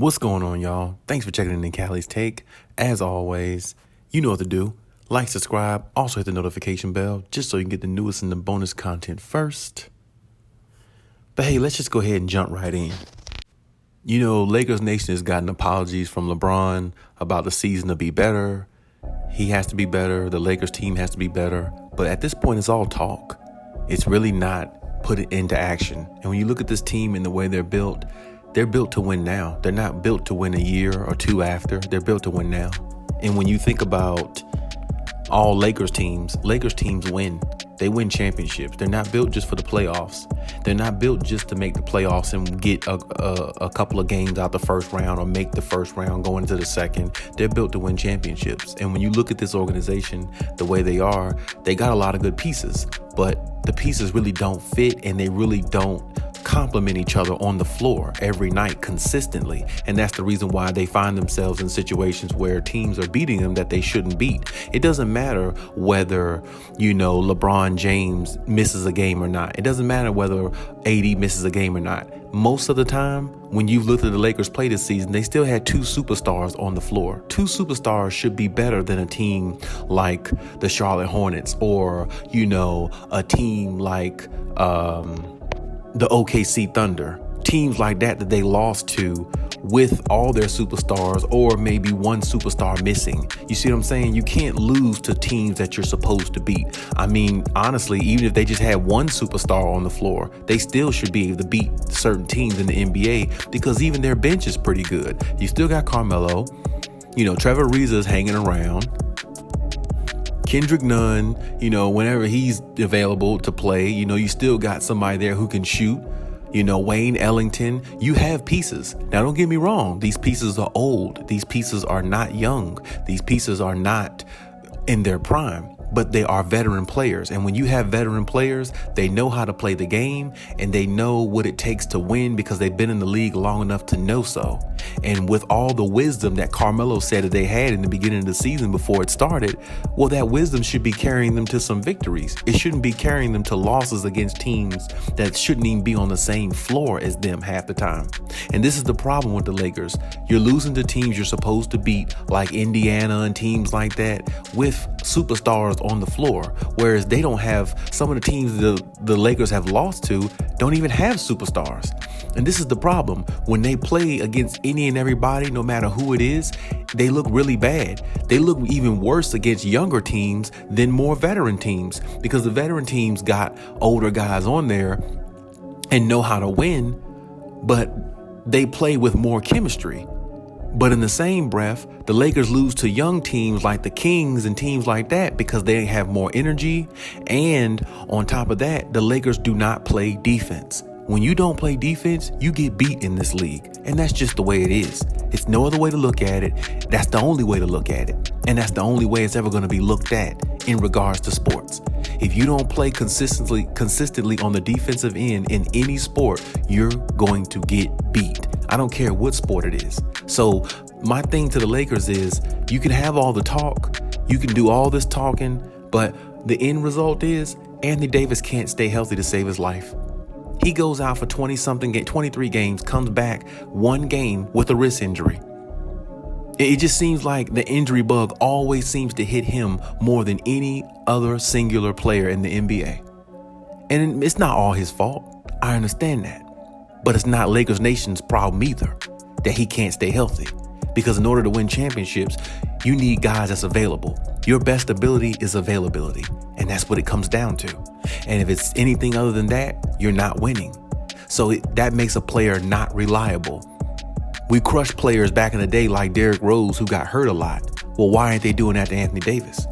What's going on, y'all? Thanks for checking in Khaliis Take. As always, you know what to do. Like, subscribe, also hit the notification bell just so you can get the newest and the bonus content first. But hey, let's just go ahead and jump right in. You know, Lakers Nation has gotten apologies from LeBron about the season to be better. He has to be better. The Lakers team has to be better. But at this point, it's all talk. It's really not put it into action. And when you look at this team and the way they're built to win now. They're not built to win a year or two after. They're built to win now. And when you think about all Lakers teams win. They win championships. They're not built just for the playoffs. They're not built just to make the playoffs and get a couple of games out the first round or make the first round go into the second. They're built to win championships. And when you look at this organization, the way they are, they got a lot of good pieces, but the pieces really don't fit and they really don't complement each other on the floor every night consistently. And that's the reason why they find themselves in situations where teams are beating them that they shouldn't beat. It doesn't matter whether, LeBron James misses a game or not. It doesn't matter whether AD misses a game or not. Most of the time, when you've looked at the Lakers play this season, they still had two superstars on the floor. Two superstars should be better than a team like the Charlotte Hornets or, a team like, the OKC Thunder, teams like that they lost to with all their superstars or maybe one superstar missing. You see what I'm saying? You can't lose to teams that you're supposed to beat. I mean, honestly, even if they just had one superstar on the floor, they still should be able to beat certain teams in the NBA because even their bench is pretty good. You still got Carmelo, Trevor Ariza's hanging around. Kendrick Nunn, whenever he's available to play, you still got somebody there who can shoot. Wayne Ellington, you have pieces. Now, don't get me wrong. These pieces are old. These pieces are not young. These pieces are not in their prime, but they are veteran players. And when you have veteran players, they know how to play the game and they know what it takes to win because they've been in the league long enough to know so. And with all the wisdom that Carmelo said that they had in the beginning of the season before it started, well, that wisdom should be carrying them to some victories. It shouldn't be carrying them to losses against teams that shouldn't even be on the same floor as them half the time. And this is the problem with the Lakers. You're losing to teams you're supposed to beat, like Indiana and teams like that, with superstars on the floor, whereas they don't have. Some of the teams the Lakers have lost to don't even have superstars. And this is the problem. When they play against any and everybody, no matter who it is, they look really bad. They look even worse against younger teams than more veteran teams because the veteran teams got older guys on there and know how to win, but they play with more chemistry. But in the same breath, the Lakers lose to young teams like the Kings and teams like that because they have more energy. And on top of that, the Lakers do not play defense. When you don't play defense, you get beat in this league. And that's just the way it is. It's no other way to look at it. That's the only way to look at it. And that's the only way it's ever going to be looked at in regards to sports. If you don't play consistently on the defensive end in any sport, you're going to get beat. I don't care what sport it is. So my thing to the Lakers is you can have all the talk, you can do all this talking, but the end result is Anthony Davis can't stay healthy to save his life. He goes out for 23 games, comes back one game with a wrist injury. It just seems like the injury bug always seems to hit him more than any other singular player in the NBA. And it's not all his fault. I understand that. But it's not Lakers Nation's problem either that he can't stay healthy. Because in order to win championships, you need guys that's available. Your best ability is availability. And that's what it comes down to. And if it's anything other than that, you're not winning. So that makes a player not reliable. We crushed players back in the day like Derrick Rose who got hurt a lot. Well, why aren't they doing that to Anthony Davis?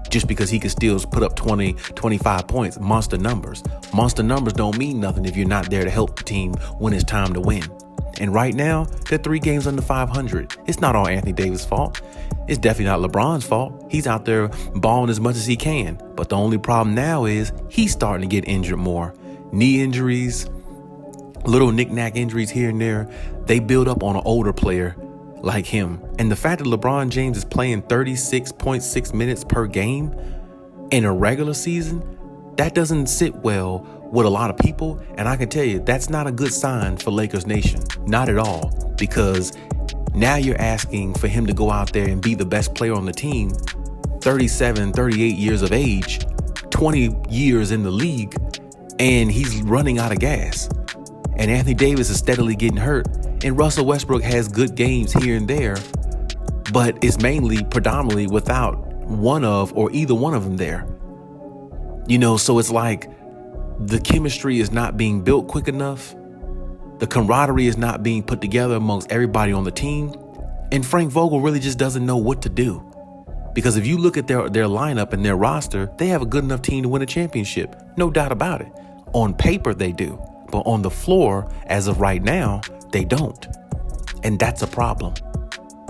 Just because he can still put up 20, 25 points, monster numbers. Monster numbers don't mean nothing if you're not there to help the team when it's time to win. And right now, they're 3 games under 500. It's not all Anthony Davis' fault. It's definitely not LeBron's fault. He's out there balling as much as he can. But the only problem now is he's starting to get injured more. Knee injuries, little knick-knack injuries here and there, they build up on an older player like him. And the fact that LeBron James is playing 36.6 minutes per game in a regular season, that doesn't sit well with a lot of people. And I can tell you, that's not a good sign for Lakers Nation. Not at all. because now you're asking for him to go out there and be the best player on the team, 37, 38 years of age, 20 years in the league, and he's running out of gas. And Anthony Davis is steadily getting hurt. And Russell Westbrook has good games here and there, but it's predominantly without either one of them there. So it's like the chemistry is not being built quick enough. The camaraderie is not being put together amongst everybody on the team. And Frank Vogel really just doesn't know what to do. Because if you look at their lineup and their roster, they have a good enough team to win a championship. No doubt about it. On paper, they do. But on the floor, as of right now, they don't. And that's a problem.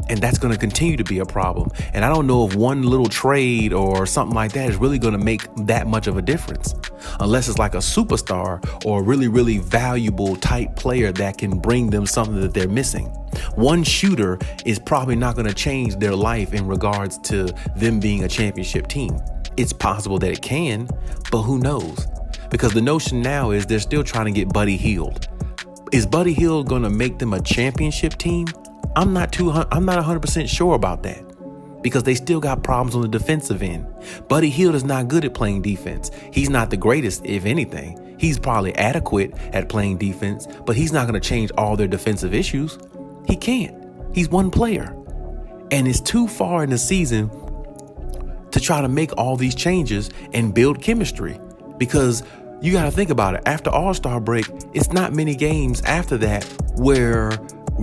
And that's going to continue to be a problem. And I don't know if one little trade or something like that is really going to make that much of a difference. Unless it's like a superstar or a really, really valuable type player that can bring them something that they're missing. One shooter is probably not going to change their life in regards to them being a championship team. It's possible that it can, but who knows? Because the notion now is they're still trying to get Buddy Hield. Is Buddy Hield going to make them a championship team? I'm not 100% sure about that, because they still got problems on the defensive end. Buddy Hield is not good at playing defense. He's not the greatest, if anything. He's probably adequate at playing defense, but he's not going to change all their defensive issues. He can't. He's one player. And it's too far in the season to try to make all these changes and build chemistry, because you got to think about it. After All-Star break, it's not many games after that where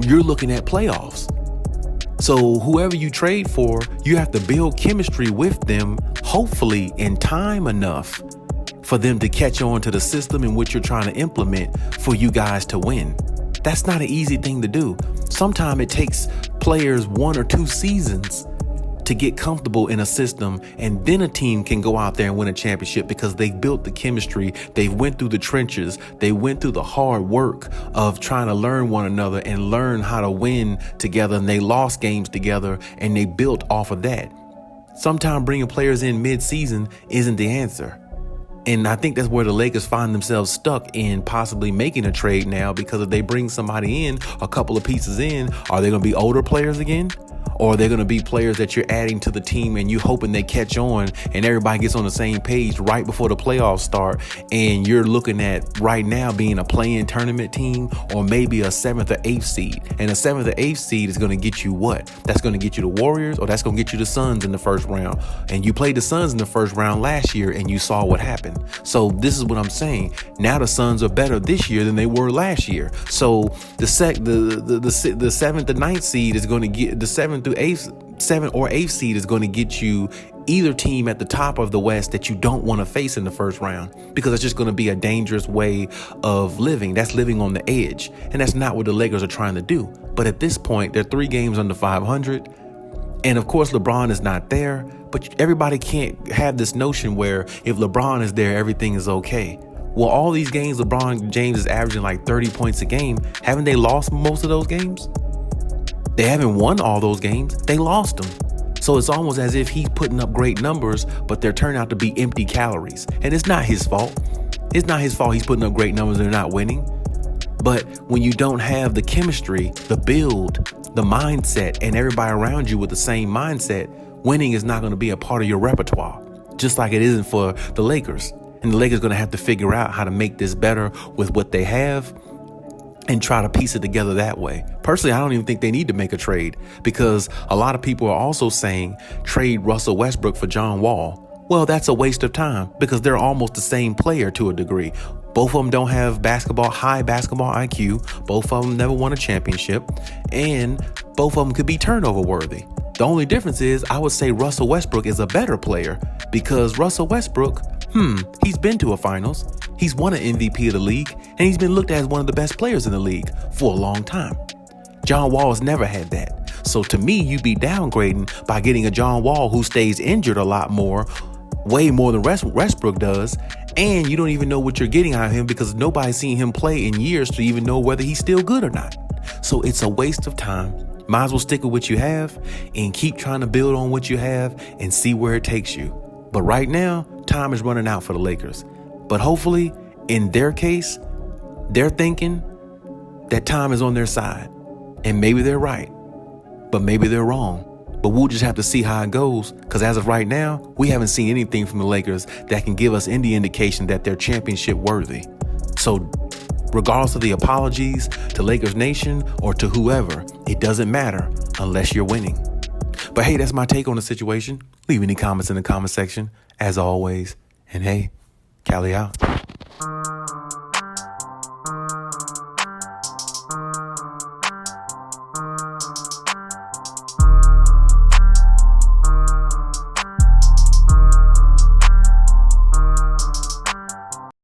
you're looking at playoffs. So whoever you trade for, you have to build chemistry with them, hopefully in time enough for them to catch on to the system in which you're trying to implement for you guys to win. That's not an easy thing to do. Sometimes it takes players 1 or 2 seasons to get comfortable in a system, and then a team can go out there and win a championship because they built the chemistry. They went through the trenches. They went through the hard work of trying to learn one another and learn how to win together. And they lost games together and they built off of that. Sometimes bringing players in mid-season isn't the answer. And I think that's where the Lakers find themselves stuck in possibly making a trade now, because if they bring somebody in, a couple of pieces in, are they going to be older players again? Or are they going to be players that you're adding to the team and you hoping they catch on and everybody gets on the same page right before the playoffs start, and you're looking at right now being a play-in tournament team or maybe a 7th or 8th seed. And a 7th or 8th seed is going to get you what? That's going to get you the Warriors, or that's going to get you the Suns in the first round. And you played the Suns in the first round last year and you saw what happened. So this is what I'm saying. Now the Suns are better this year than they were last year. So the 7th to 9th seed is going to get the 7th through 7th or 8th seed is going to get you either team at the top of the West that you don't want to face in the first round, because it's just going to be a dangerous way of living. That's living on the edge. And that's not what the Lakers are trying to do. But at this point, they're 3 games under 500. And of course, LeBron is not there. But everybody can't have this notion where if LeBron is there, everything is okay. Well, all these games, LeBron James is averaging like 30 points a game. Haven't they lost most of those games? They haven't won all those games. They lost them. So it's almost as if he's putting up great numbers, but they're turning out to be empty calories. And it's not his fault. It's not his fault he's putting up great numbers and they're not winning. But when you don't have the chemistry, the build, the mindset, and everybody around you with the same mindset, winning is not going to be a part of your repertoire, just like it isn't for the Lakers. And the Lakers are going to have to figure out how to make this better with what they have and try to piece it together that way. Personally, I don't even think they need to make a trade, because a lot of people are also saying trade Russell Westbrook for John Wall. Well, that's a waste of time, because they're almost the same player to a degree. Both of them don't have high basketball IQ. Both of them never won a championship, and both of them could be turnover worthy. The only difference is I would say Russell Westbrook is a better player, because Russell Westbrook, he's been to a finals. He's won an MVP of the league, and he's been looked at as one of the best players in the league for a long time. John Wall has never had that. So to me, you'd be downgrading by getting a John Wall who stays injured a lot more, way more than Westbrook does, and you don't even know what you're getting out of him because nobody's seen him play in years to even know whether he's still good or not. So it's a waste of time. Might as well stick with what you have and keep trying to build on what you have and see where it takes you. But right now, time is running out for the Lakers. But hopefully, in their case, they're thinking that time is on their side. And maybe they're right, but maybe they're wrong. But we'll just have to see how it goes, because as of right now, we haven't seen anything from the Lakers that can give us any indication that they're championship worthy. So regardless of the apologies to Lakers Nation or to whoever, it doesn't matter unless you're winning. But hey, that's my take on the situation. Leave any comments in the comment section, as always. And hey, Khali out.